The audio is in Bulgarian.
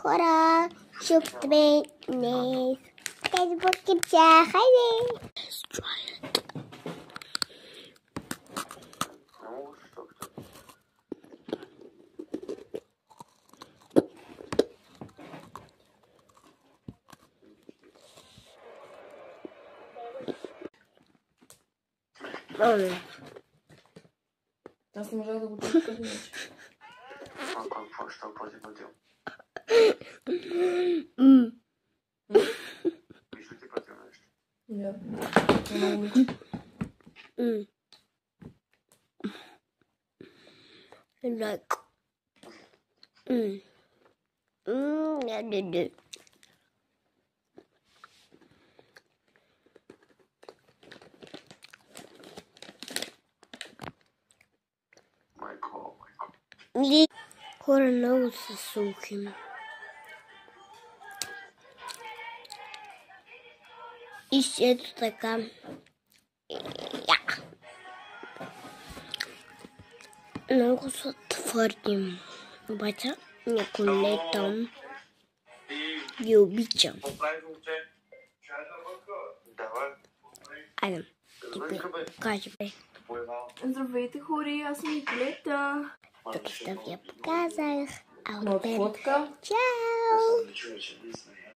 хора, ще опитаме днес тези бургерче. Хайде! Let's try it. Аз не можах да го чуя преди вече. Какво ще платил? Мисля ти платил нещо? Да. Много личи. Майко. Хора, много са сухи. И ето така. Много са твърди. Обаче Николета ги обича. Айде, ти покажи, бе. Здравейте, хори, аз съм Николета. Тук ще ви я показах. Моята фотка. Чао!